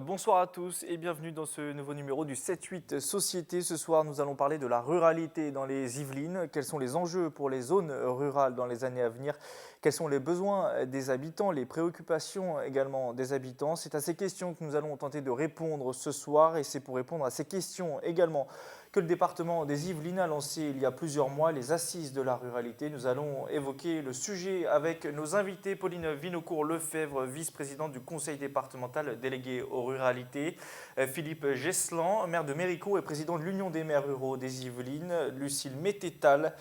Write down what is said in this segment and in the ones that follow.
Bonsoir à tous et bienvenue dans ce nouveau numéro du 7-8 Société. Ce soir, nous allons parler de la ruralité dans les Yvelines. Quels sont les enjeux pour les zones rurales dans les années à venir? Quels sont les besoins des habitants, les préoccupations également des habitants? C'est à ces questions que nous allons tenter de répondre ce soir et c'est pour répondre à ces questions également que le département des Yvelines a lancé il y a plusieurs mois les assises de la ruralité. Nous allons évoquer le sujet avec nos invités. Pauline Vinocourt-Lefebvre, vice-présidente du conseil départemental délégué aux ruralités. Philippe Geslan, maire de Méricourt et président de l'Union des maires ruraux des Yvelines. Lucille Mététal,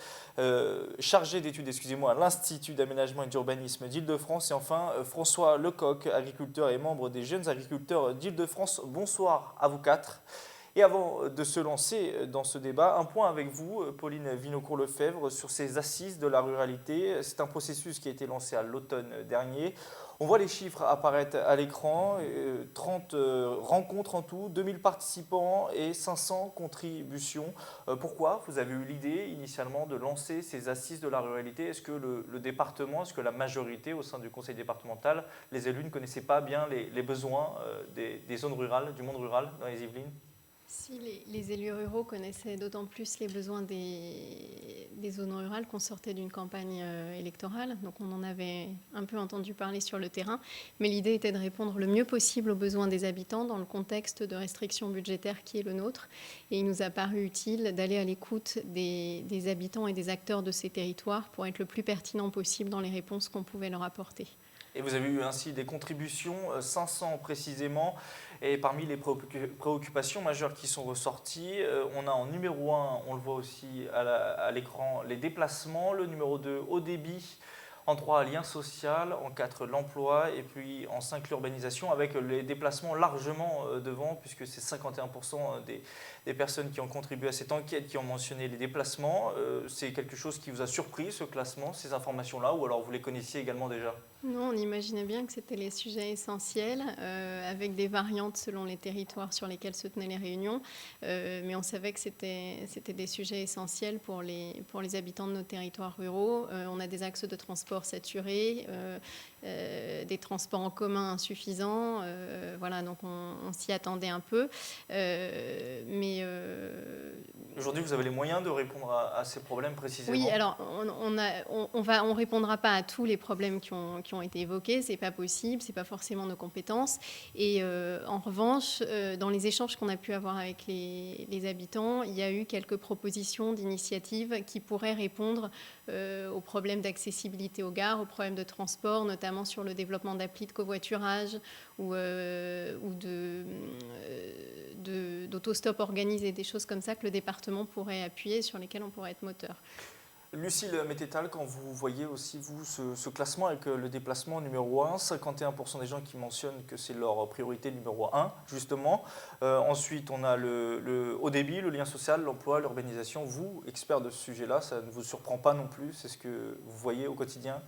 chargée d'études à l'Institut d'aménagement et d'urbanisme d'Île-de-France. Et enfin, François Lecoq, agriculteur et membre des jeunes agriculteurs d'Île-de-France. Bonsoir à vous quatre. Et avant de se lancer dans ce débat, un point avec vous, Pauline Vinocourt-Lefebvre, sur ces assises de la ruralité. C'est un processus qui a été lancé à l'automne dernier. On voit les chiffres apparaître à l'écran, 30 rencontres en tout, 2000 participants et 500 contributions. Pourquoi vous avez eu l'idée initialement de lancer ces assises de la ruralité? Est-ce que le département, est-ce que la majorité au sein du conseil départemental, les élus ne connaissaient pas bien les besoins des zones rurales, du monde rural dans les Yvelines? Si les élus ruraux connaissaient d'autant plus les besoins des zones rurales qu'on sortait d'une campagne électorale, donc on en avait un peu entendu parler sur le terrain, mais l'idée était de répondre le mieux possible aux besoins des habitants dans le contexte de restrictions budgétaires qui est le nôtre, et il nous a paru utile d'aller à l'écoute des habitants et des acteurs de ces territoires pour être le plus pertinent possible dans les réponses qu'on pouvait leur apporter. Et vous avez eu ainsi des contributions, 500 précisément, et parmi les préoccupations majeures qui sont ressorties, on a en numéro 1, on le voit aussi à l'écran, les déplacements, le numéro 2, haut débit, en 3, lien social, en 4, l'emploi, et puis en 5, l'urbanisation, avec les déplacements largement devant, puisque c'est 51% des personnes qui ont contribué à cette enquête qui ont mentionné les déplacements. C'est quelque chose qui vous a surpris, ce classement, ces informations-là, ou alors vous les connaissiez également déjà? Non, on imaginait bien que c'était les sujets essentiels, avec des variantes selon les territoires sur lesquels se tenaient les réunions, mais on savait que c'était des sujets essentiels pour les habitants de nos territoires ruraux. On a des axes de transport saturés, des transports en commun insuffisants, voilà, donc on s'y attendait un peu, mais Aujourd'hui, vous avez les moyens de répondre à ces problèmes précisément? oui, alors on répondra pas à tous les problèmes qui ont été évoqués, c'est pas possible, c'est pas forcément nos compétences. Et en revanche, dans les échanges qu'on a pu avoir avec les habitants, il y a eu quelques propositions d'initiatives qui pourraient répondre aux problèmes d'accessibilité aux gares, aux problèmes de transport, notamment sur le développement d'applis de covoiturage ou d'autostop organisé, des choses comme ça que le département pourrait appuyer, sur lesquelles on pourrait être moteur. Lucille Mététal, quand vous voyez aussi, vous, ce classement avec le déplacement numéro 1, 51% des gens qui mentionnent que c'est leur priorité numéro 1, justement. Ensuite, on a le haut débit, le lien social, l'emploi, l'urbanisation. Vous, expert de ce sujet-là, ça ne vous surprend pas non plus? C'est ce que vous voyez au quotidien?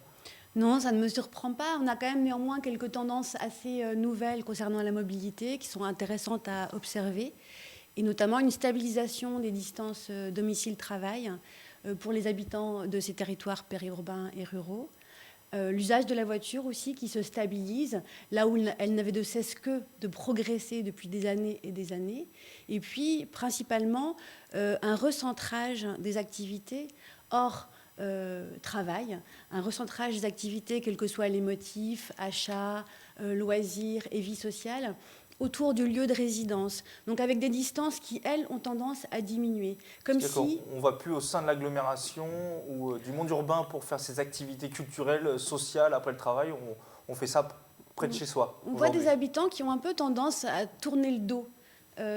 Non, ça ne me surprend pas. On a quand même néanmoins quelques tendances assez nouvelles concernant la mobilité qui sont intéressantes à observer, et notamment une stabilisation des distances domicile-travail pour les habitants de ces territoires périurbains et ruraux. L'usage de la voiture aussi qui se stabilise, là où elle n'avait de cesse que de progresser depuis des années et des années. Et puis, principalement, un recentrage des activités hors travail, un recentrage des activités, quels que soient les motifs, achats, loisirs et vie sociale, autour du lieu de résidence. Donc avec des distances qui, elles, ont tendance à diminuer. Comme si... On ne va plus au sein de l'agglomération ou du monde urbain pour faire ses activités culturelles, sociales, après le travail. On fait ça près de chez soi. On voit des habitants qui ont un peu tendance à tourner le dos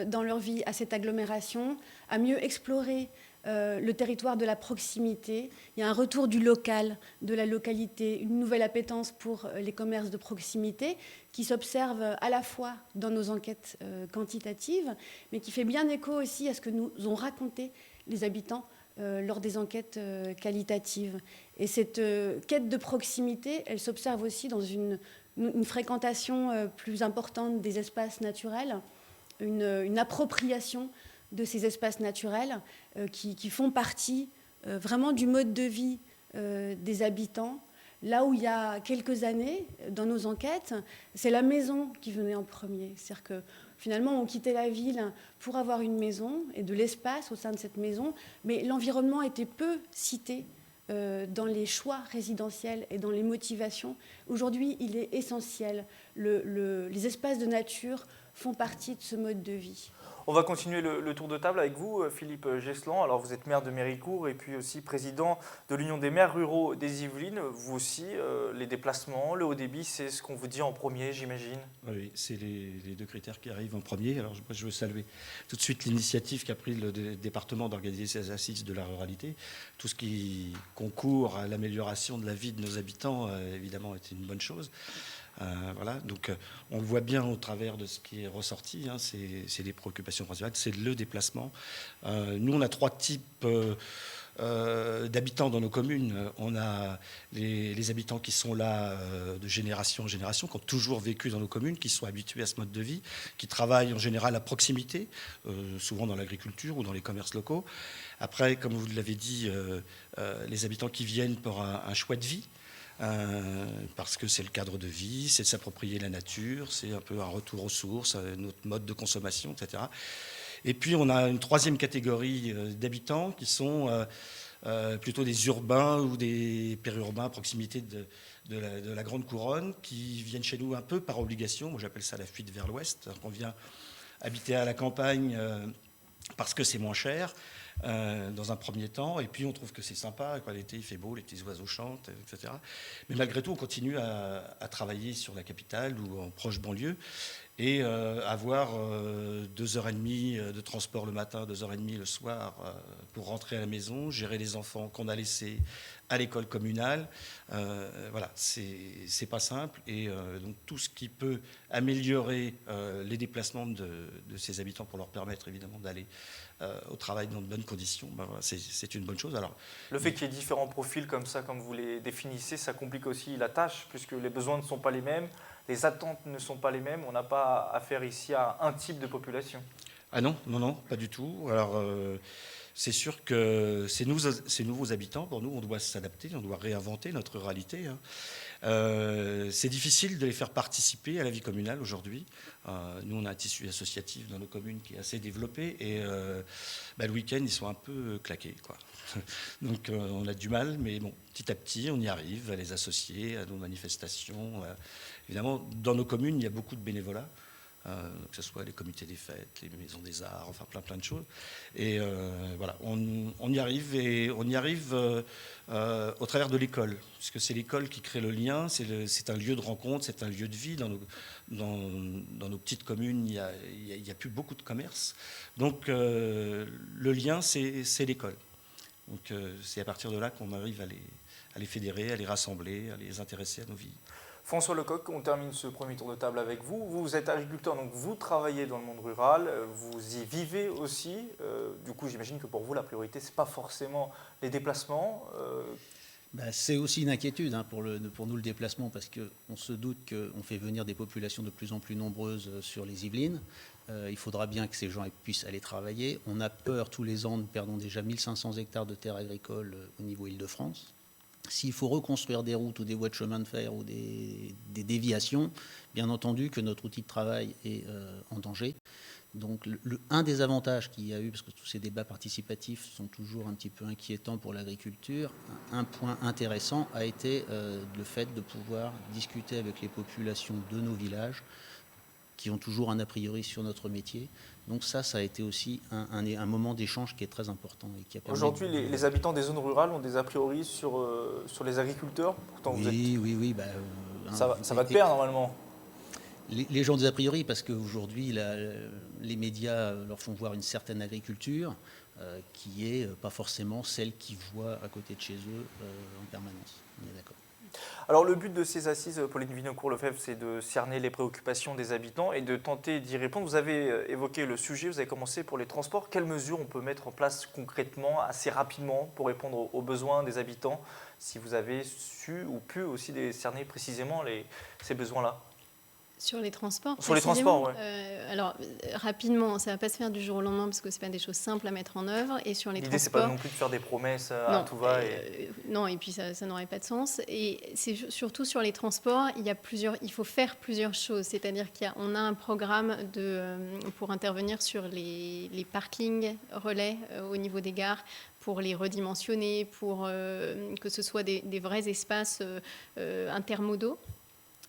dans leur vie à cette agglomération, à mieux explorer le territoire de la proximité. Il y a un retour du local, de la localité, une nouvelle appétence pour les commerces de proximité qui s'observe à la fois dans nos enquêtes quantitatives, mais qui fait bien écho aussi à ce que nous ont raconté les habitants lors des enquêtes qualitatives. Et cette quête de proximité, elle s'observe aussi dans une fréquentation plus importante des espaces naturels, une appropriation de ces espaces naturels qui font partie vraiment du mode de vie des habitants, Là où il y a quelques années, dans nos enquêtes, c'est la maison qui venait en premier. C'est-à-dire que finalement, on quittait la ville pour avoir une maison et de l'espace au sein de cette maison, mais l'environnement était peu cité dans les choix résidentiels et dans les motivations. Aujourd'hui, il est essentiel. Les espaces de nature font partie de ce mode de vie. On va continuer le tour de table avec vous, Philippe Geslan. Alors, vous êtes maire de Méricourt et puis aussi président de l'Union des maires ruraux des Yvelines. Vous aussi, les déplacements, le haut débit, c'est ce qu'on vous dit en premier, j'imagine. Oui, c'est les deux critères qui arrivent en premier. Alors, moi, je veux saluer tout de suite l'initiative qu'a pris le département d'organiser ces assises de la ruralité. Tout ce qui concourt à l'amélioration de la vie de nos habitants, évidemment, est une bonne chose. Voilà, donc on le voit bien au travers de ce qui est ressorti, hein, c'est les préoccupations principales, c'est le déplacement. Nous, on a 3 types d'habitants dans nos communes. On a les habitants qui sont là de génération en génération, qui ont toujours vécu dans nos communes, qui sont habitués à ce mode de vie, qui travaillent en général à proximité, souvent dans l'agriculture ou dans les commerces locaux. Après, comme vous l'avez dit, les habitants qui viennent pour un choix de vie, parce que c'est le cadre de vie, c'est de s'approprier la nature, c'est un peu un retour aux sources, notre mode de consommation, etc. Et puis on a une 3e catégorie d'habitants qui sont plutôt des urbains ou des périurbains à proximité de la Grande Couronne, qui viennent chez nous un peu par obligation. Moi j'appelle ça la fuite vers l'ouest. On vient habiter à la campagne parce que c'est moins cher. Dans un premier temps, et puis on trouve que c'est sympa, l'été il fait beau, les petits oiseaux chantent, etc. Mais malgré tout, on continue à travailler sur la capitale ou en proche banlieue, et avoir 2h30 de transport le matin, 2h30 le soir pour rentrer à la maison, gérer les enfants qu'on a laissés à l'école communale. Voilà, c'est pas simple, et donc tout ce qui peut améliorer les déplacements de ces habitants pour leur permettre évidemment d'aller au travail dans de bonnes conditions, ben voilà, c'est une bonne chose. Alors, le fait qu'il y ait différents profils comme ça, comme vous les définissez, ça complique aussi la tâche, puisque les besoins ne sont pas les mêmes, les attentes ne sont pas les mêmes, on n'a pas affaire ici à un type de population. Ah non, pas du tout. Alors, c'est sûr que ces nouveaux habitants, pour nous, on doit s'adapter, on doit réinventer notre ruralité, hein. C'est difficile de les faire participer à la vie communale aujourd'hui. Nous, on a un tissu associatif dans nos communes qui est assez développé, et le week-end, ils sont un peu claqués, quoi. Donc, on a du mal, mais bon, petit à petit, on y arrive à les associer à nos manifestations. Évidemment, dans nos communes, il y a beaucoup de bénévolat. Que ce soit les comités des fêtes, les maisons des arts, enfin plein de choses. Et voilà, on y arrive, et on y arrive au travers de l'école, puisque c'est l'école qui crée le lien, c'est un lieu de rencontre, c'est un lieu de vie. Dans nos petites communes, il n'y a plus beaucoup de commerce. Donc le lien, c'est l'école. Donc c'est à partir de là qu'on arrive à les fédérer, à les rassembler, à les intéresser à nos vies. François Lecoq, on termine ce premier tour de table avec vous. Vous êtes agriculteur, donc vous travaillez dans le monde rural, vous y vivez aussi. Du coup, j'imagine que pour vous, la priorité, ce n'est pas forcément les déplacements. C'est aussi une inquiétude, hein, pour nous le déplacement, parce qu'on se doute qu'on fait venir des populations de plus en plus nombreuses sur les Yvelines. Il faudra bien que ces gens puissent aller travailler. On a peur tous les ans, nous perdons déjà 1500 hectares de terres agricoles au niveau Île-de-France. S'il faut reconstruire des routes ou des voies de chemin de fer ou des déviations, bien entendu que notre outil de travail est en danger. Donc un des avantages qu'il y a eu, parce que tous ces débats participatifs sont toujours un petit peu inquiétants pour l'agriculture, un point intéressant a été le fait de pouvoir discuter avec les populations de nos villages qui ont toujours un a priori sur notre métier. Donc ça a été aussi un moment d'échange qui est très important. Aujourd'hui, les habitants des zones rurales ont des a priori sur les agriculteurs. Pourtant, oui. Ça va de pair, normalement. Les gens ont des a priori parce qu'aujourd'hui, les médias leur font voir une certaine agriculture qui n'est pas forcément celle qu'ils voient à côté de chez eux en permanence. On est d'accord. Alors le but de ces assises, Pauline Vinocourt-Lefebvre, c'est de cerner les préoccupations des habitants et de tenter d'y répondre. Vous avez évoqué le sujet, vous avez commencé pour les transports. Quelles mesures on peut mettre en place concrètement, assez rapidement, pour répondre aux besoins des habitants, si vous avez su ou pu aussi cerner précisément ces besoins-là? Sur les transports. Sur les transports, oui. Alors, rapidement, ça ne va pas se faire du jour au lendemain parce que ce n'est pas des choses simples à mettre en œuvre. Et sur les L'idée, c'est transports. pas non plus de faire des promesses à tout va. Non, et puis ça n'aurait pas de sens. Et c'est surtout sur les transports, il faut faire plusieurs choses. C'est-à-dire qu'on a un programme pour intervenir sur les parkings relais au niveau des gares, pour les redimensionner, pour que ce soit des vrais espaces intermodaux.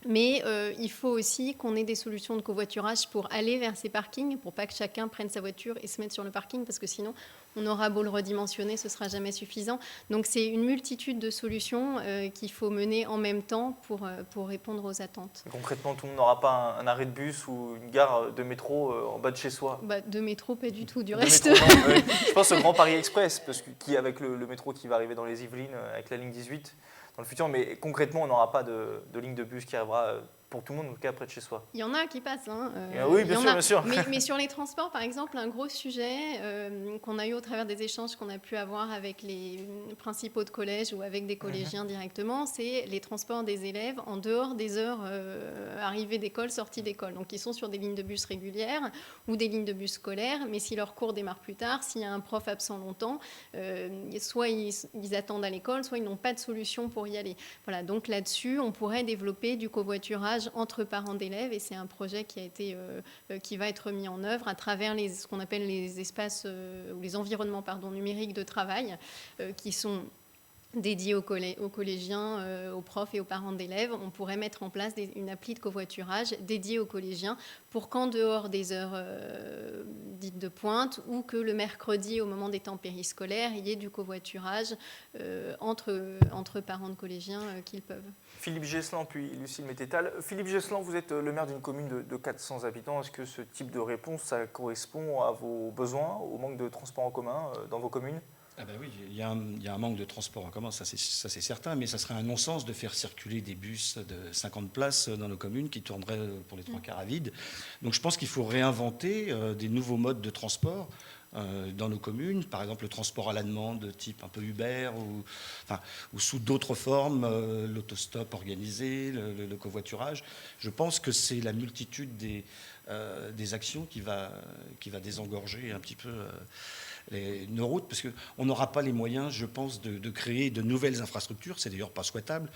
Mais il faut aussi qu'on ait des solutions de covoiturage pour aller vers ces parkings, pour pas que chacun prenne sa voiture et se mette sur le parking, parce que sinon, on aura beau le redimensionner, ce ne sera jamais suffisant. Donc c'est une multitude de solutions qu'il faut mener en même temps pour répondre aux attentes. Et concrètement, tout le monde n'aura pas un arrêt de bus ou une gare de métro en bas de chez soi. De métro, pas du tout, du De reste. métro, non, je pense au Grand Paris Express, parce que, avec le métro qui va arriver dans les Yvelines, avec la ligne 18 dans le futur, mais concrètement, on n'aura pas de ligne de bus qui arrivera pour tout le monde, en tout cas près de chez soi. Il y en a qui passent. Oui, bien sûr. Mais sur les transports, par exemple, un gros sujet qu'on a eu au travers des échanges qu'on a pu avoir avec les principaux de collège ou avec des collégiens directement, c'est les transports des élèves en dehors des heures arrivée d'école, sortie d'école. Donc, ils sont sur des lignes de bus régulières ou des lignes de bus scolaires, mais si leur cours démarre plus tard, s'il y a un prof absent longtemps, soit ils attendent à l'école, soit ils n'ont pas de solution pour y aller. Voilà, donc là-dessus, on pourrait développer du covoiturage entre parents d'élèves, et c'est un projet qui va être mis en œuvre à travers ce qu'on appelle les espaces ou les environnements numériques de travail qui sont dédiés aux collégiens, aux profs et aux parents d'élèves. On pourrait mettre en place une appli de covoiturage dédiée aux collégiens pour qu'en dehors des heures dites de pointe ou que le mercredi, au moment des temps périscolaires, il y ait du covoiturage entre parents de collégiens qu'ils peuvent. Philippe Gesselan, puis Lucille Mététal. Philippe Gesselan, vous êtes le maire d'une commune de 400 habitants. Est-ce que ce type de réponse, ça correspond à vos besoins, au manque de transport en commun dans vos communes ? Ah ben oui, il y a un manque de transport en commun, ça c'est certain, mais ça serait un non-sens de faire circuler des bus de 50 places dans nos communes qui tourneraient pour les trois quarts à vide. Donc je pense qu'il faut réinventer des nouveaux modes de transport dans nos communes, par exemple le transport à la demande type un peu Uber ou sous d'autres formes, l'autostop organisé, le covoiturage. Je pense que c'est la multitude des actions qui va désengorger un petit peu nos routes, parce qu'on n'aura pas les moyens, je pense, de créer de nouvelles infrastructures. C'est d'ailleurs pas souhaitable.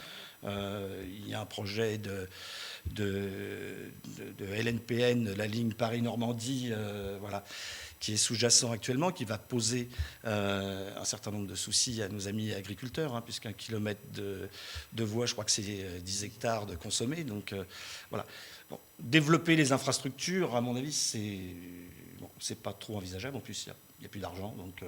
Il y a un projet de LNPN, la ligne Paris-Normandie, qui est sous-jacent actuellement, qui va poser un certain nombre de soucis à nos amis agriculteurs, puisqu'un kilomètre de voie, je crois que c'est 10 hectares de consommés. Donc voilà. Bon, développer les infrastructures, à mon avis, c'est pas trop envisageable. En plus, il n'y a plus d'argent. Donc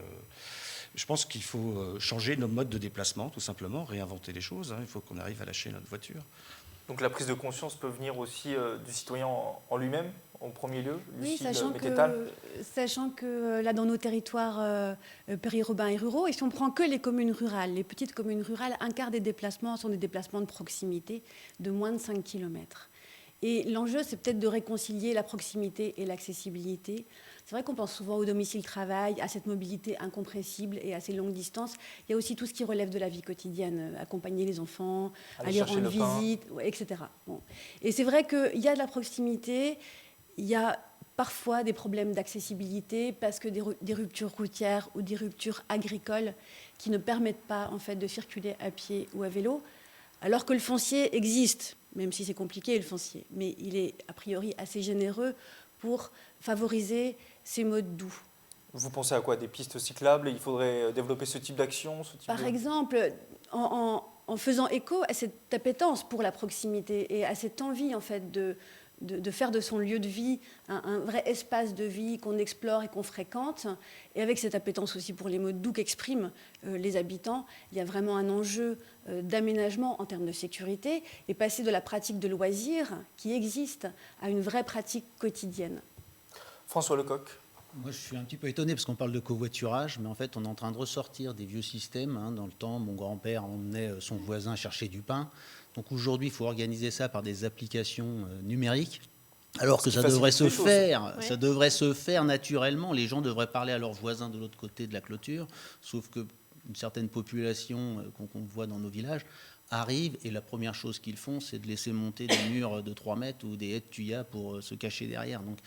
je pense qu'il faut changer nos modes de déplacement, tout simplement, réinventer les choses. Il faut qu'on arrive à lâcher notre voiture. Donc la prise de conscience peut venir aussi du citoyen en lui-même, en premier lieu. Oui, Lucille sachant que là, dans nos territoires périurbains et ruraux, et si on prend que les communes rurales, les petites communes rurales, un quart des déplacements sont des déplacements de proximité de moins de 5 km. Et l'enjeu, c'est peut-être de réconcilier la proximité et l'accessibilité. C'est vrai qu'on pense souvent au domicile-travail, à cette mobilité incompressible et à ces longues distances. Il y a aussi tout ce qui relève de la vie quotidienne, accompagner les enfants, aller rendre visite, etc. Bon. Et c'est vrai qu'il y a de la proximité, il y a parfois des problèmes d'accessibilité parce que des ruptures routières ou des ruptures agricoles qui ne permettent pas en fait, de circuler à pied ou à vélo, alors que le foncier existe, même si c'est compliqué le foncier, mais il est a priori assez généreux pour favoriser ces modes doux. Vous pensez à quoi? Des pistes cyclables? Il faudrait développer ce type d'action? Par exemple, en faisant écho à cette appétence pour la proximité et à cette envie en fait, de faire de son lieu de vie un vrai espace de vie qu'on explore et qu'on fréquente, et avec cette appétence aussi pour les modes doux qu'expriment les habitants, il y a vraiment un enjeu d'aménagement en termes de sécurité et passer de la pratique de loisirs qui existe à une vraie pratique quotidienne. François Lecoq. Moi, je suis un petit peu étonné parce qu'on parle de covoiturage, mais en fait, on est en train de ressortir des vieux systèmes. Dans le temps, mon grand-père emmenait son voisin chercher du pain. Donc aujourd'hui, il faut organiser ça par des applications numériques, alors que ça devrait se faire. Ça devrait se faire naturellement. Les gens devraient parler à leurs voisins de l'autre côté de la clôture, sauf qu'une certaine population qu'on voit dans nos villages arrivent et la première chose qu'ils font, c'est de laisser monter des murs de 3 mètres ou des haies de tuya pour se cacher derrière. Donc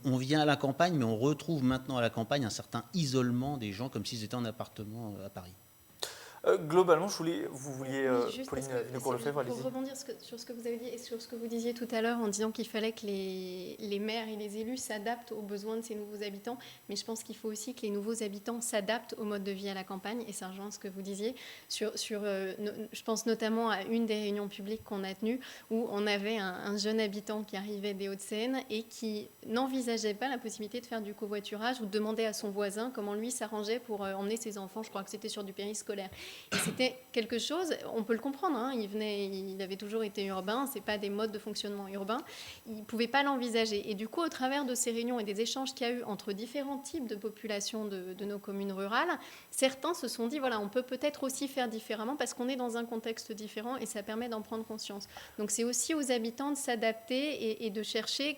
on vient à la campagne, mais on retrouve maintenant à la campagne un certain isolement des gens comme s'ils étaient en appartement à Paris. Globalement, vous vouliez, Oui, juste Pauline parce que Vinocourt-Lefebvre, pour allez-y. rebondir sur ce que vous avez dit et sur ce que vous disiez tout à l'heure en disant qu'il fallait que les maires et les élus s'adaptent aux besoins de ces nouveaux habitants, mais je pense qu'il faut aussi que les nouveaux habitants s'adaptent au mode de vie à la campagne, et ça rejoint ce que vous disiez. Je pense notamment à une des réunions publiques qu'on a tenues où on avait un jeune habitant qui arrivait des Hauts-de-Seine et qui n'envisageait pas la possibilité de faire du covoiturage ou de demander à son voisin comment lui s'arrangeait pour emmener ses enfants. Je crois que c'était sur du périscolaire. Et c'était quelque chose, on peut le comprendre, hein, il avait toujours été urbain, ce n'est pas des modes de fonctionnement urbains, il ne pouvait pas l'envisager. Et du coup, au travers de ces réunions et des échanges qu'il y a eu entre différents types de populations de nos communes rurales, certains se sont dit, voilà, on peut peut-être aussi faire différemment parce qu'on est dans un contexte différent et ça permet d'en prendre conscience. Donc c'est aussi aux habitants de s'adapter et de chercher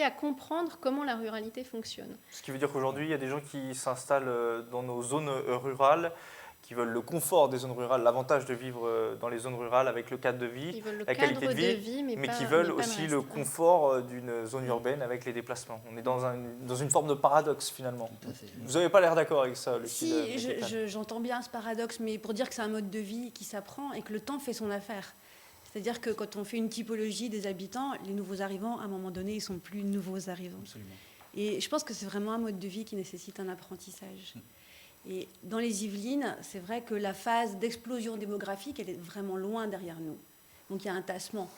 à comprendre comment la ruralité fonctionne. Ce qui veut dire qu'aujourd'hui, il y a des gens qui s'installent dans nos zones rurales, qui veulent le confort des zones rurales, l'avantage de vivre dans les zones rurales avec le cadre de vie, Ils veulent le la qualité cadre de vie, mais pas- qui veulent mais pas aussi reste. le confort d'une zone urbaine avec les déplacements. On est dans une forme de paradoxe finalement. Tout à fait. Vous n'avez pas l'air d'accord avec ça, Si, Lucie. j'entends bien ce paradoxe, mais pour dire que c'est un mode de vie qui s'apprend et que le temps fait son affaire. C'est-à-dire que quand on fait une typologie des habitants, les nouveaux arrivants, à un moment donné, ils sont plus nouveaux arrivants. Absolument. Et je pense que c'est vraiment un mode de vie qui nécessite un apprentissage. Et dans les Yvelines, c'est vrai que la phase d'explosion démographique, elle est vraiment loin derrière nous. Donc il y a un tassement.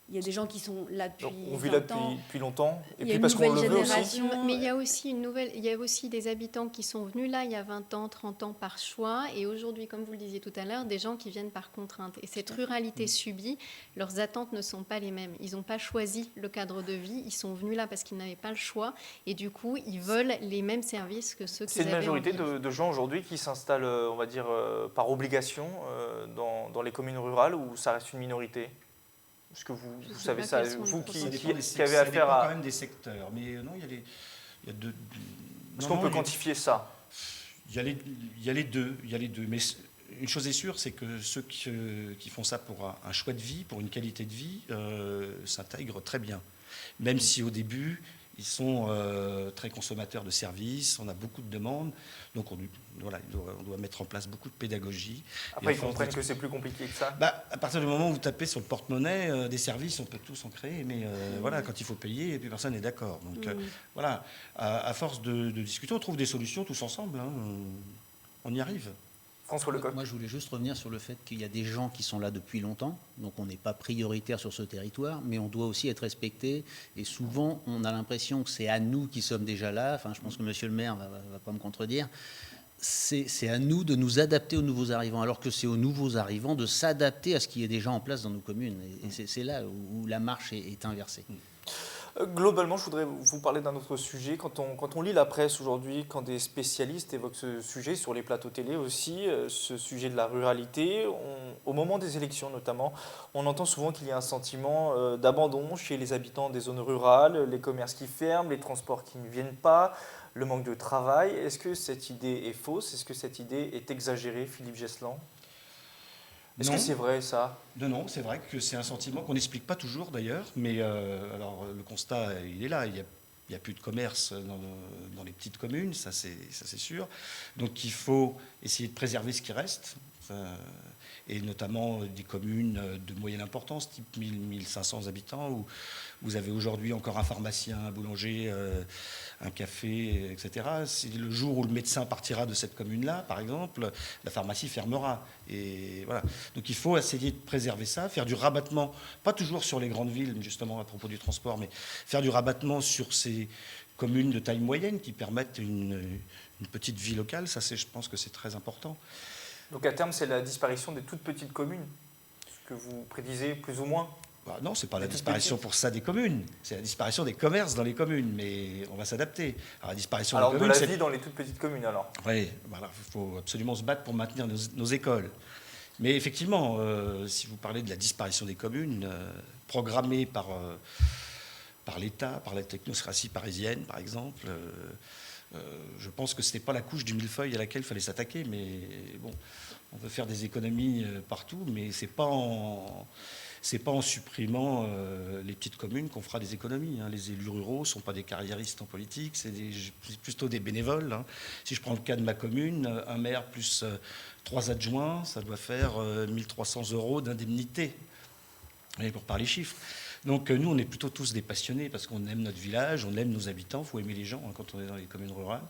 Il y a des gens qui sont là depuis On vit là 20 ans. depuis longtemps, et Il y a puis une parce qu'on le nouvelle veut aussi. génération. Mais il y a aussi des habitants qui sont venus là il y a 20 ans, 30 ans par choix, et aujourd'hui, comme vous le disiez tout à l'heure, des gens qui viennent par contrainte. Et cette ruralité subie, leurs attentes ne sont pas les mêmes. Ils n'ont pas choisi le cadre de vie, ils sont venus là parce qu'ils n'avaient pas le choix, et du coup, ils veulent les mêmes services que ceux C'est qu'ils une avaient majorité envie. de gens aujourd'hui qui s'installent, on va dire, par obligation dans les communes rurales, ou ça reste une minorité? Est-ce que vous Je sais savez pas ça, quels sont les vous pourcentages. qui avez affaire quand à... même des secteurs. Mais non, il y a deux. Est-ce non, qu'on peut non, quantifier ça? il y a les deux. Mais une chose est sûre, c'est que ceux qui font ça pour un choix de vie, pour une qualité de vie, s'intègrent très bien. Même si au début, ils sont très consommateurs de services, on a beaucoup de demandes, donc on doit mettre en place beaucoup de pédagogie. Après, Et ils comprennent que c'est plus compliqué que ça. à partir du moment où vous tapez sur le porte-monnaie, des services, on peut tous en créer, mais voilà, quand il faut payer, et puis personne n'est d'accord. Donc voilà, à force de discuter, on trouve des solutions tous ensemble, hein, on y arrive. François Lecoq. Moi, je voulais juste revenir sur le fait qu'il y a des gens qui sont là depuis longtemps, donc on n'est pas prioritaire sur ce territoire, mais on doit aussi être respecté. Et souvent, on a l'impression que c'est à nous qui sommes déjà là. Enfin, je pense que Monsieur le maire va pas me contredire. C'est à nous de nous adapter aux nouveaux arrivants, alors que c'est aux nouveaux arrivants de s'adapter à ce qui est déjà en place dans nos communes. Et c'est là où la marche est inversée. Globalement, je voudrais vous parler d'un autre sujet. Quand on lit la presse aujourd'hui, quand des spécialistes évoquent ce sujet, sur les plateaux télé aussi, ce sujet de la ruralité, au moment des élections notamment, on entend souvent qu'il y a un sentiment d'abandon chez les habitants des zones rurales, les commerces qui ferment, les transports qui ne viennent pas, le manque de travail. Est-ce que cette idée est fausse? Est-ce que cette idée est exagérée, Philippe Gesseland? Est-ce que c'est vrai ça? Non, c'est vrai que c'est un sentiment qu'on n'explique pas toujours d'ailleurs, mais alors le constat, il est là, il n'y a plus de commerce dans les petites communes, ça c'est sûr. Donc il faut essayer de préserver ce qui reste, et notamment des communes de moyenne importance, type 1000-1500 habitants, où vous avez aujourd'hui encore un pharmacien, un boulanger, un café, etc. C'est le jour où le médecin partira de cette commune-là, par exemple, la pharmacie fermera. Et voilà. Donc il faut essayer de préserver ça, faire du rabattement, pas toujours sur les grandes villes, justement à propos du transport, mais faire du rabattement sur ces communes de taille moyenne qui permettent une petite vie locale. Ça, je pense que c'est très important. Donc à terme, c'est la disparition des toutes petites communes, ce que vous prédisez plus ou moins? Non, c'est pas la Des toutes disparition petites. pour ça des communes, c'est la disparition des commerces dans les communes, mais on va s'adapter. Alors la disparition Alors des de communes, la c'est... vie dans les toutes petites communes alors? Oui, voilà, il faut absolument se battre pour maintenir nos écoles. Mais effectivement, si vous parlez de la disparition des communes, programmée par l'État, par la technocratie parisienne, par exemple, Je pense que ce n'était pas la couche du millefeuille à laquelle il fallait s'attaquer, mais bon, on veut faire des économies partout, mais c'est pas en supprimant les petites communes qu'on fera des économies. Hein. Les élus ruraux ne sont pas des carriéristes en politique, c'est plutôt des bénévoles. Hein. Si je prends le cas de ma commune, un maire plus 3 adjoints, ça doit faire 1300 € d'indemnité, pour parler chiffres. Donc nous, on est plutôt tous des passionnés parce qu'on aime notre village, on aime nos habitants, il faut aimer les gens hein, quand on est dans les communes rurales.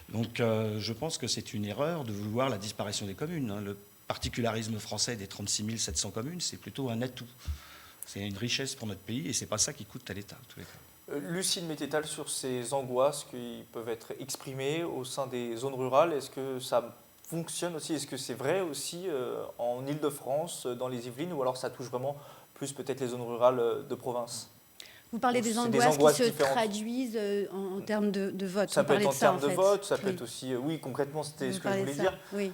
Donc je pense que c'est une erreur de vouloir la disparition des communes. Hein. Le particularisme français des 36 700 communes, c'est plutôt un atout. C'est une richesse pour notre pays et c'est pas ça qui coûte à l'État, en tous les cas. Lucile Mététal, sur ces angoisses qui peuvent être exprimées au sein des zones rurales, est-ce que ça fonctionne aussi? Est-ce que c'est vrai aussi en Île-de-France, dans les Yvelines, ou alors ça touche vraiment plus peut-être les zones rurales de province? Vous parlez des angoisses qui se traduisent en termes de vote. Ça peut être en termes de vote, ça peut oui. être aussi... Oui, concrètement, c'était ce que je voulais dire. Oui.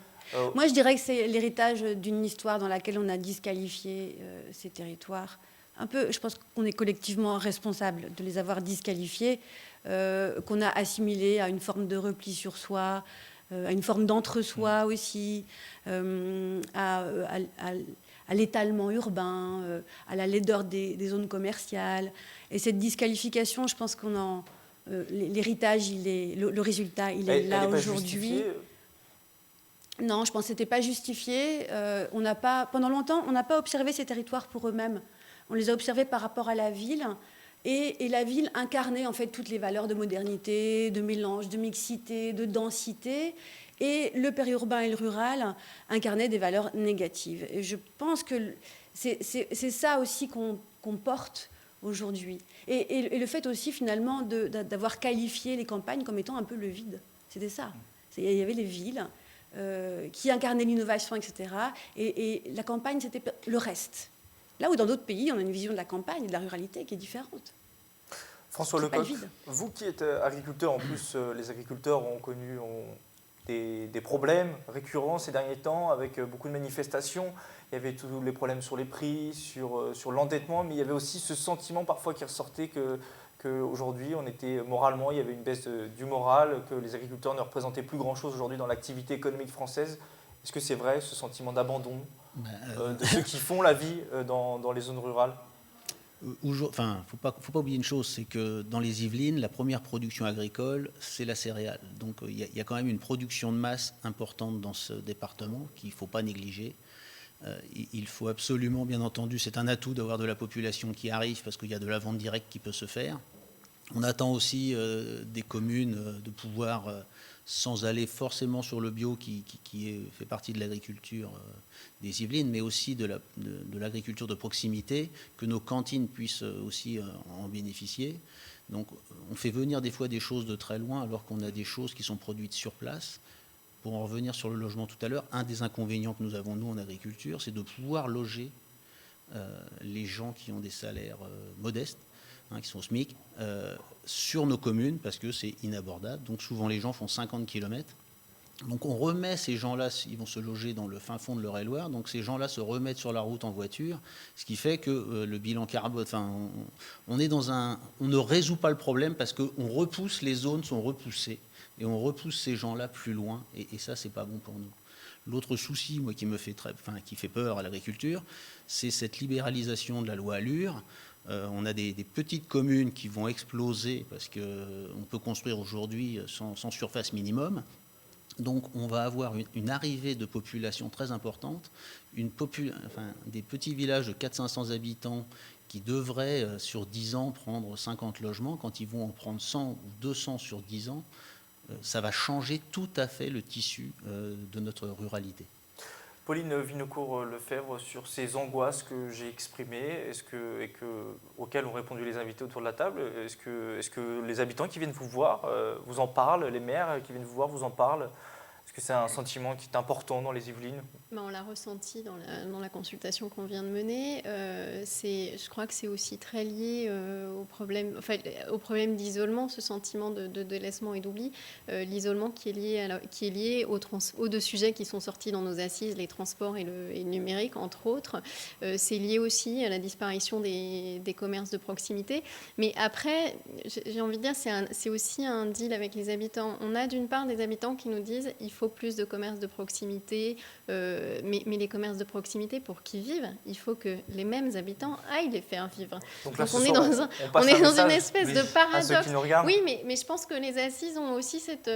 Moi, je dirais que c'est l'héritage d'une histoire dans laquelle on a disqualifié ces territoires. Un peu, je pense qu'on est collectivement responsable de les avoir disqualifiés, qu'on a assimilés à une forme de repli sur soi, à une forme d'entre-soi aussi, à l'étalement urbain, à la laideur des zones commerciales. Et cette disqualification, je pense qu'on en... l'héritage, le résultat, il est là aujourd'hui. Non, je pense que ce n'était pas justifié. Pendant longtemps, on n'a pas observé ces territoires pour eux-mêmes. On les a observés par rapport à la ville. Et la ville incarnait en fait toutes les valeurs de modernité, de mélange, de mixité, de densité. Et le périurbain et le rural incarnaient des valeurs négatives. Et je pense que c'est ça aussi qu'on porte aujourd'hui. Et le fait aussi, finalement, d'avoir qualifié les campagnes comme étant un peu le vide. C'était ça. Il y avait les villes qui incarnaient l'innovation, etc. Et la campagne, c'était le reste. Là où dans d'autres pays, on a une vision de la campagne et de la ruralité qui est différente. François Lecoq, vous qui êtes agriculteur, en plus, les agriculteurs ont connu des problèmes récurrents ces derniers temps, avec beaucoup de manifestations. Il y avait tous les problèmes sur les prix, sur l'endettement, mais il y avait aussi ce sentiment parfois qui ressortait qu'aujourd'hui, moralement, il y avait une baisse du moral, que les agriculteurs ne représentaient plus grand-chose aujourd'hui dans l'activité économique française. Est-ce que c'est vrai, ce sentiment d'abandon de ceux qui font la vie dans les zones rurales? Enfin, faut pas oublier une chose, c'est que dans les Yvelines, la première production agricole, c'est la céréale. Donc il y a quand même une production de masse importante dans ce département qu'il ne faut pas négliger. Il faut absolument, bien entendu, c'est un atout d'avoir de la population qui arrive parce qu'il y a de la vente directe qui peut se faire. On attend aussi des communes de pouvoir, sans aller forcément sur le bio qui fait partie de l'agriculture des Yvelines, mais aussi de l'agriculture de proximité, que nos cantines puissent aussi en bénéficier. Donc on fait venir des fois des choses de très loin alors qu'on a des choses qui sont produites sur place. Pour en revenir sur le logement tout à l'heure, un des inconvénients que nous avons, nous, en agriculture, c'est de pouvoir loger les gens qui ont des salaires modestes, qui sont au SMIC, sur nos communes, parce que c'est inabordable. Donc souvent, les gens font 50 km. Donc on remet ces gens-là, ils vont se loger dans le fin fond de l'Eure-et-Loire, donc ces gens-là se remettent sur la route en voiture, ce qui fait que le bilan carbone, on ne résout pas le problème parce qu'on repousse, les zones sont repoussées, et on repousse ces gens-là plus loin, et ça, c'est pas bon pour nous. L'autre souci, moi, qui fait peur à l'agriculture, c'est cette libéralisation de la loi Allure. On a des petites communes qui vont exploser parce qu'on peut construire aujourd'hui sans surface minimum. Donc on va avoir une arrivée de population très importante, des petits villages de 400-500 habitants qui devraient, sur 10 ans, prendre 50 logements. Quand ils vont en prendre 100 ou 200 sur 10 ans, ça va changer tout à fait le tissu de notre ruralité. Pauline Vinocourt-Lefebvre, sur ces angoisses que j'ai exprimées, auxquelles ont répondu les invités autour de la table, est-ce que les habitants qui viennent vous voir vous en parlent, les maires qui viennent vous voir vous en parlent? Est-ce que c'est un sentiment qui est important dans les Yvelines? On l'a ressenti dans la consultation qu'on vient de mener. Je crois que c'est aussi très lié au problème d'isolement, ce sentiment de délaissement et d'oubli. L'isolement qui est lié aux deux sujets qui sont sortis dans nos assises, les transports et le numérique, entre autres. C'est lié aussi à la disparition des commerces de proximité. Mais après, j'ai envie de dire, c'est aussi un deal avec les habitants. On a d'une part des habitants qui nous disent il faut plus de commerces de proximité, mais les commerces de proximité, pour qu'ils vivent, il faut que les mêmes habitants aillent les faire vivre. Donc là, on est dans une espèce de paradoxe. Oui, mais je pense que les assises ont aussi cette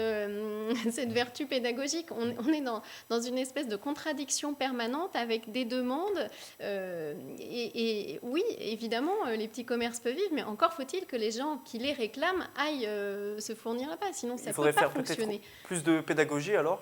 vertu pédagogique. On est dans une espèce de contradiction permanente avec des demandes. Et oui, évidemment, les petits commerces peuvent vivre, mais encore faut-il que les gens qui les réclament aillent se fournir là-bas. Sinon, ça ne peut pas fonctionner. Il faudrait faire peut-être plus de pédagogie alors ?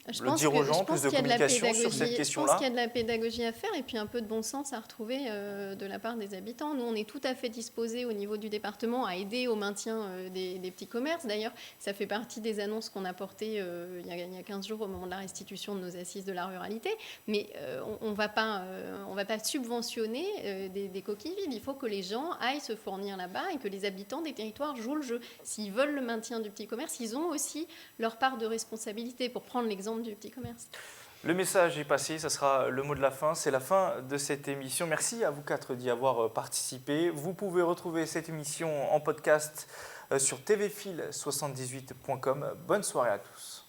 Le dire aux gens, plus de communication sur cette question-là. Je pense qu'il y a de la pédagogie à faire et puis un peu de bon sens à retrouver de la part des habitants. Nous, on est tout à fait disposés au niveau du département à aider au maintien des petits commerces. D'ailleurs, ça fait partie des annonces qu'on a portées il y a 15 jours au moment de la restitution de nos assises de la ruralité. Mais on ne va pas subventionner des coquilles vides. Il faut que les gens aillent se fournir là-bas et que les habitants des territoires jouent le jeu. S'ils veulent le maintien du petit commerce, ils ont aussi leur part de responsabilité. Pour prendre l'exemple du petit commerce. Le message est passé, ça sera le mot de la fin. C'est la fin de cette émission. Merci à vous quatre d'y avoir participé. Vous pouvez retrouver cette émission en podcast sur tvfil78.com. Bonne soirée à tous.